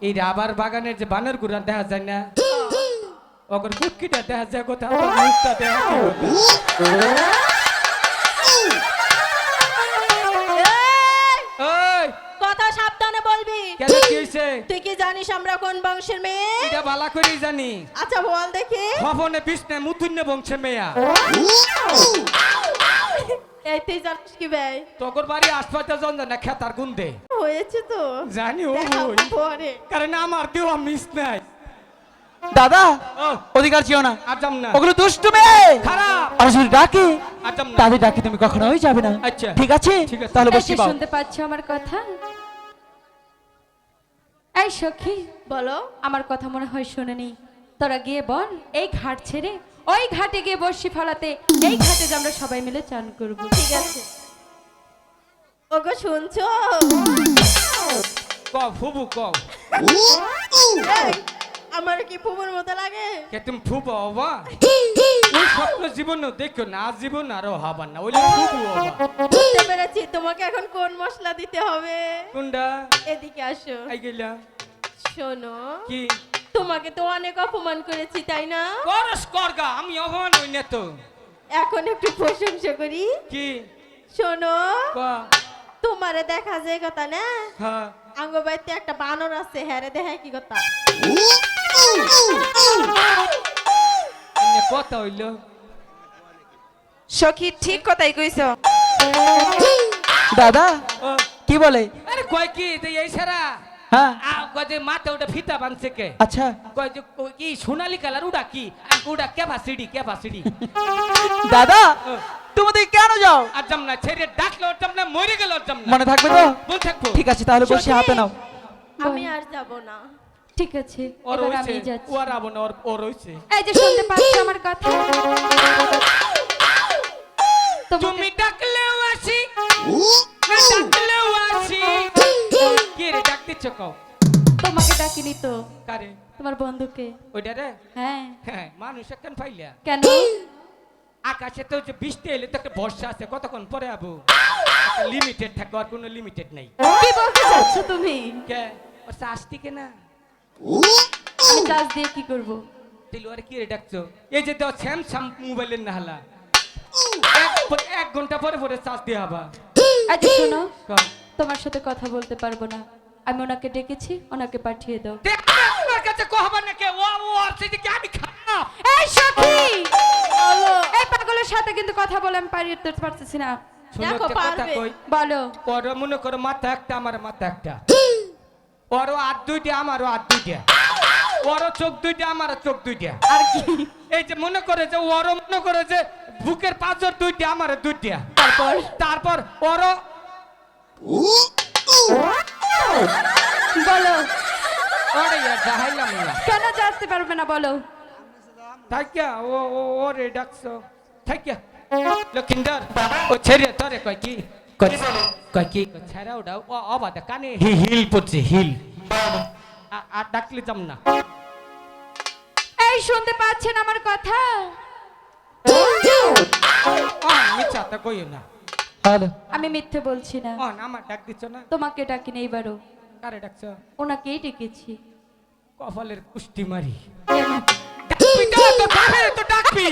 এই রাবার বাগানের যে বানর গুড়া দেখা যায় না ওগর কুটকিটা দেখা যায় কোথাও মুখটা দেখা কি ওই কথা সাবধানে বলবি। কেন কি হইছে তুই কি জানিস আমরা কোন বংশের মেয়ে? এটা ভালো করেই জানি আচ্ছা বল দেখি। খবনে বিষ্ণে মুতুন্য বংশে মেয়া এই তুই জানিস কি ভাই? তোর বাড়ি আশপাশে জন না খেতার গুন্দে হয়েছে তো জানি ও দেখা ওই। পরে। কারণ আমার দেহ মিস নাই দাদা ও অধিকার ছিল না, আজম না ওগুলো দুষ্টু মেয়ে। খারাপ আর যদি ডাকে আজম না তাদের ডাকে তুমি কখনোই যাবে না। আচ্ছা। ঠিক আছে ঠিক আছে। তাহলে এই বসি যে বাও। শুনতে পাচ্ছ আমার কথা? এই সখী, বলো। আমার কথা মনে হয় শোনেনি। তোরা গিয়ে বল এই ঘাট ছেড়ে ওই ঘাটে গিয়ে বসি ফলাতে, এই ঘাটে যে আমরা সবাই মিলে চান করব। ঠিক আছে। ওগো শুনছো? ক ফুবু ক এই, আমার কি ফুবুর মতো লাগে? কে তুমি ফুবু হবা ওই স্বপ্ন জীবন দেখো না জীবন আরো হবার না ওই ফুবু হবা বুঝতে পেরেছি। তোমাকে এখন কোন মশলা দিতে হবে? কোনটা এদিকে আসো। আই গেলা শোনো, কি তোমাকে তো অনেক অপমান করেছি তাই না? করস করগা আমি অপমান হই না তো এখন একটু প্রশংসা করি। কি শোনো, ক তোমারে দেখা যায় কথা না, হ্যাঁ আঙ্গবাইতে একটা বানর আছে, হ্যারে দেখা কি কথা? এনে কথা হইলো সখী ঠিক কথাই কইছো। দাদা ও কি বলে? আরে কয় কি যে এই সারা হ্যাঁ কয় যে মাথা ওটা ফিতা বানছে কে আচ্ছা কয় যে কি সোনালী কালার উড়া কি উড়া ক্যাপাসিটি ক্যাপাসিটি দাদা তোমাদের কেন যাও? আজম না ছেড়ে ডাকলো আজম না মরে গেল আজম না মনে থাকবে তো? বল থাকবো ঠিক আছে তাহলে বসে সখী, হাতে নাও। আমি আর যাব না। ঠিক আছে, ওর এবার হইছে আমি যাচ্ছি। ও আর আবো না ওর হইছে এই যে শুনতে পাচ্ছ আমার কথা? তুমি তোমাকে ডাকলেও আসি না ডাকলেও আসি কে রে ডাক দিচ্ছ কও তোমাকে ডাকিনি তো, কারে তোমার বন্ধুকে। ওইটা রে হ্যাঁ হ্যাঁ মানুষ কেন পাইলা কেন? আকাশে তো যে বৃষ্টি এলে তো একটা বর্ষা আছে কতক্ষণ পরে আবু লিমিটেড থাকবে আর কোনো লিমিটেড নাই কি বলতে চাচ্ছ তুমি? কে ও শাস্তি কে না আমি চার্জ দিয়ে কি করব? দিল আর কি রে ডাকছো এই যে তো স্যামসাং মোবাইলের না হালা এক ঘন্টা পরে পরে চার্জ দিয়ে হবা এই যে শোনো, কও তোমার সাথে কথা বলতে পারবো না। আমি ওনাকে ডেকেছি, ওনাকে পাঠিয়ে দাও। দেখতে আমার কাছে কহবা না কে ও আর সেটা কি আমি খারাপ এই সখী, এই পাগলের সাথে কিন্তু কথা বলে আমি পারি উঠতে পারতেছি না। শোনো দেখো, একটা কথা পারবে। কই বলো। ওর মনে করো মাথা একটা আমার মাথা একটা ওরও হাত দুইটা আমারও হাত দুইটা ওরও চোখ দুইটা আমারও চোখ দুইটা আর কি? এই যে মনে করে যে ওরও মনে করে যে বুকের পাঁচর দুইটা আমারও দুইটা তারপর তারপর ওরও বলো, ওরে যাহাইলাম না কেন যাতে পারবে না বলো? থাকিয়া ও ওরে ডাকছো থাকিয়া লক্ষিন্দর ও ছেড়ে তোরে কয় কি কয় কি ছেড়ে ওটা ও অবাদে কানে হিল পড়ছে হিল আর ডাকলে যাম না এই শুনতে পাচ্ছেন আমার কথা? মিথ্যাটা কইও না হ্যালো আমি মিথ্যে বলছি না। আমার ডাক দিচ্ছ না তোমাকে ডাকিনি এইবারও, কারে ডাকছো ওনাকেই ডেকেছি। কপালের কুষ্টি মারি কেন? ডাকবি তো তো বাপেরে তো ডাকবি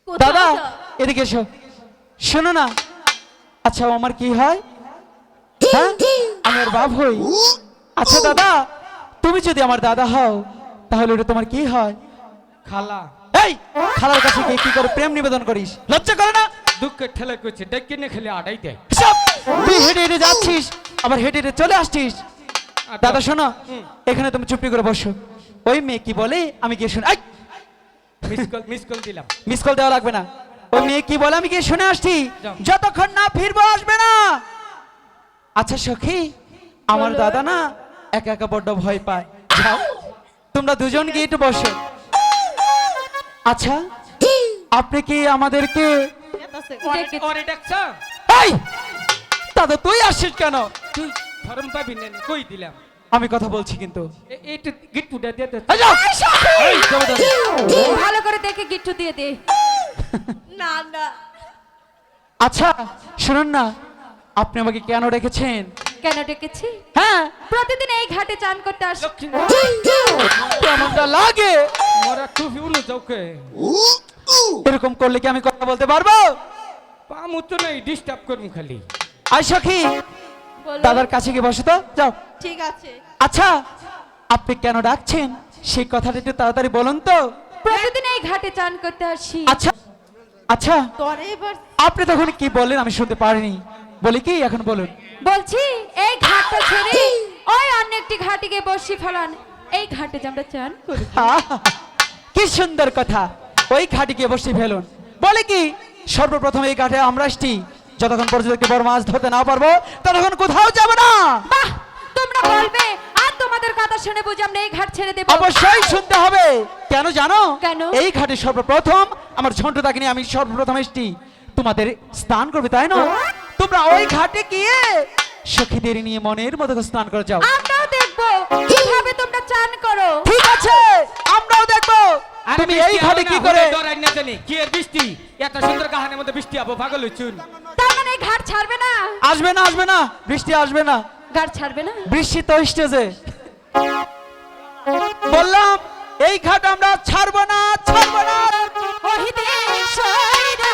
কোথাও দাদা যাও। এদিকে এসো। শোনো না, আচ্ছা ও আমার কি হয়? হ্যাঁ আমি ওর বাপ হই। আচ্ছা দাদা তুমি যদি আমার দাদা হও তাহলে ওটা তোমার কি হয়? খালা এই খালার কাছে গিয়ে কি করে প্রেম নিবেদন করিস? লজ্জা করে না? দুঃখের ঠেলে কইছে ডেকে নে খেলে আড়াই দেয় সব তুই হেঁটে হেঁটে যাচ্ছিস আবার হেঁটে হেঁটে চলে আসছিস। দাদা শোনো, এখানে তুমি চুপটি করে বসো। ওই মেয়ে কি বলে আমি গিয়ে শুনে মিস কল দিলাম মিস কল দেওয়া লাগবে না। ওই মেয়ে কি বলে আমি গিয়ে শুনে আসছি। যাও। যতক্ষণ না ফিরবো আসবে না। আচ্ছা সখী, আমার বলো। দাদা না একা একা বড্ড ভয় পায়। যাও তোমরা দুজন গিয়ে একটু বসো। আচ্ছা আপনি কি আমাদেরকে এত আছে। ওরে ডাকছো এই দাদা তুই আসছিস কেন? তুই ধরম পাবি না কই দিলাম আমি কথা বলছি কিন্তু। এইটু গিট্টুটা দিয়ে দে এই যাও। এই, যাও দাদা। ভালো করে দেখে গিট্টু দিয়ে দে। না না, আচ্ছা শুনুন না, আপনি আমাকে কেন রেখেছেন? কেন ডেকেছি? হ্যাঁ, প্রতিদিন এই ঘাটে চান করতে আসি। লক্ষিন্দর কেমনটা লাগে? মোরা টুপি উলু যাওকে এরকম করলে কি আমি কথা বলতে পারবো? পামু তো নাই, ডিস্টার্ব করুম খালি। আই সখী, বলো। দাদার কাছে গিয়ে বসো তো, যাও। ঠিক আছে। আচ্ছা, আপনি কেন ডাকছেন সেই কথাটা একটু তাড়াতাড়ি বলুন তো। প্রতিদিন এই ঘাটে চান করতে আসি। আচ্ছা আচ্ছা, তোরে এবার আপনি তখন কি বললেন আমি শুনতে পারিনি, বলি কি এখন বলুন। বলছি এই ঘাটটা ছেড়ে ওই অন্য একটি ঘাটে গিয়ে বসি ফেলান, এই ঘাটে যে আমরা চান করি। আহা, কি সুন্দর কথা, ওই ঘাটে গিয়ে বসে ফেলুন। বলে কি সর্বপ্রথম এই ঘাটে আমরা আসছি, যতক্ষণ পর্যন্ত একটি বড় মাছ ধরতে না পারবো ততক্ষণ কোথাও যাব না। বাহ, তোমরা বলবে আর তোমাদের কথা শুনে বুঝি আমরা এই ঘাট ছেড়ে দেব? অবশ্যই শুনতে হবে। কেন জানো? কেন? এই ঘাটে সর্বপ্রথম আমার ঝন্টুদাকে নিয়ে আমি সর্বপ্রথম এসছি। তোমাদের স্নান করবে তাই না? তোমরা ওই ঘাটে গিয়ে সখীদের নিয়ে মনের মতো করে স্নান করে যাও। আমরাও দেখবো কিভাবে তোমরা চান করো। ঠিক আছে, আমরাও দেখবো আরে তুমি বৃষ্টি এই ঘাটে হবে কি না, করে। হুলে ডরাই না জানি কি এর বৃষ্টি, এত সুন্দর কাহানের মধ্যে বৃষ্টি আবো, পাগল হইছুন। তার মানে এই ঘাট ছাড়বে না? আসবে না, আসবে না, বৃষ্টি আসবে না। ঘাট ছাড়বে না? বৃষ্টি তো স্টেজে বললাম এই ঘাট আমরা ছাড়বো না, ছাড়বো না। ওহি দেশইরা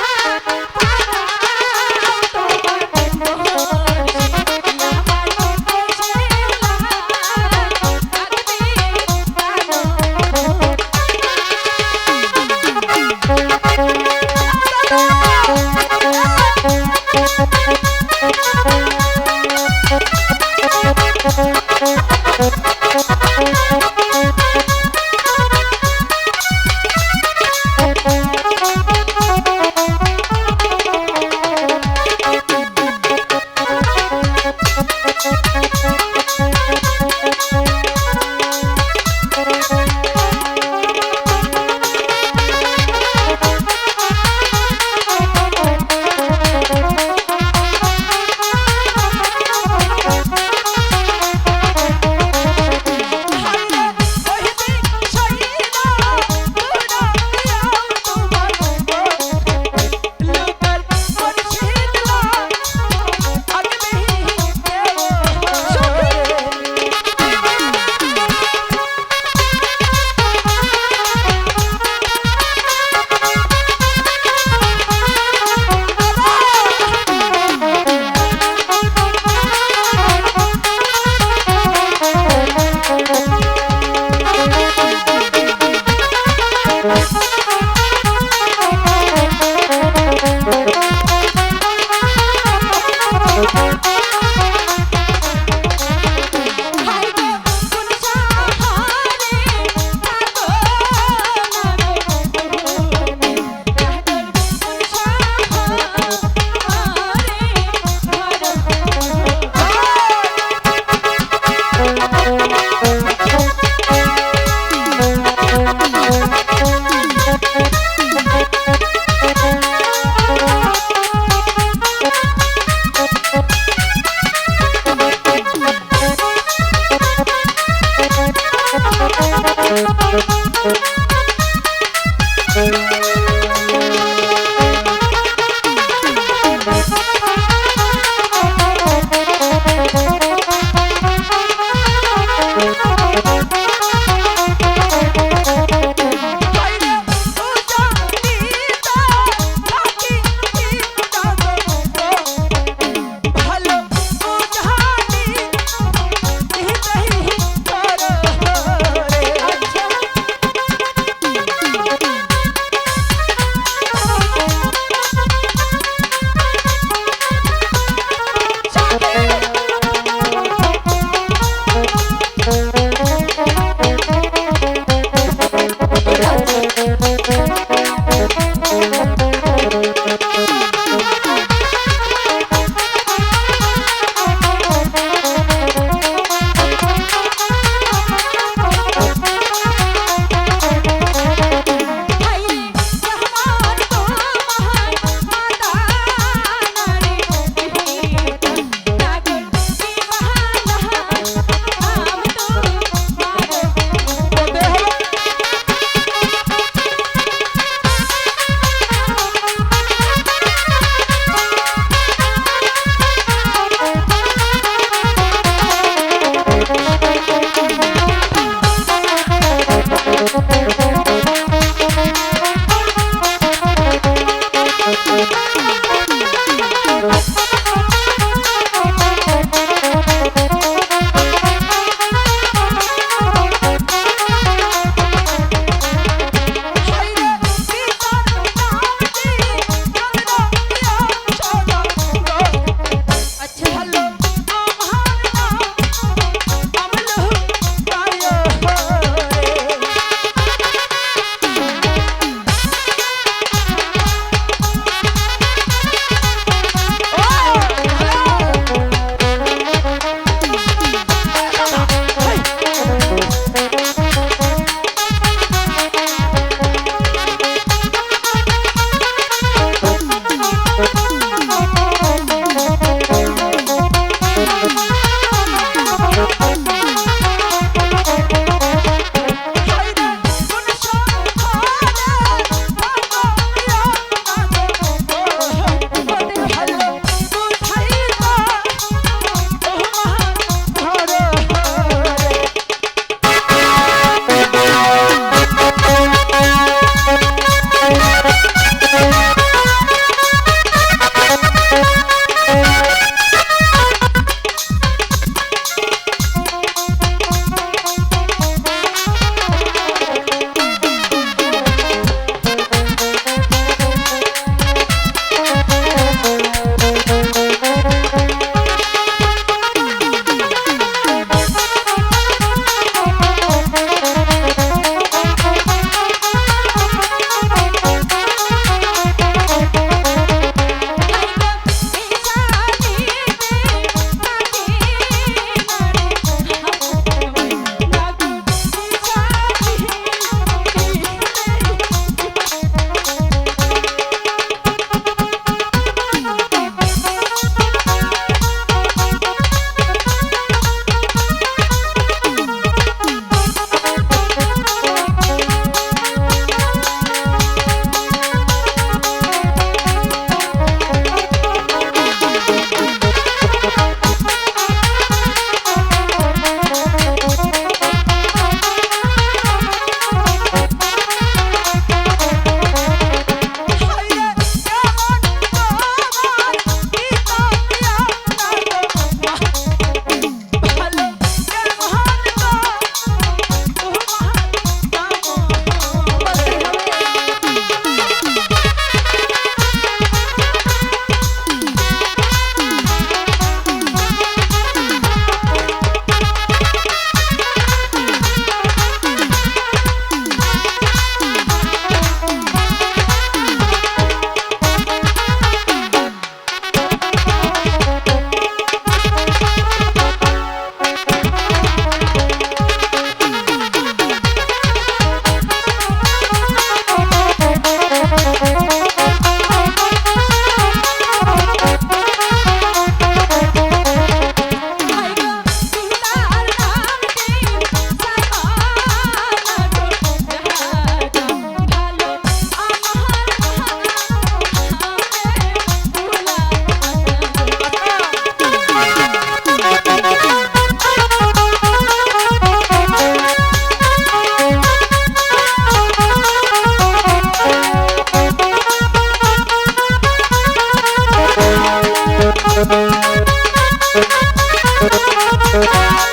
ও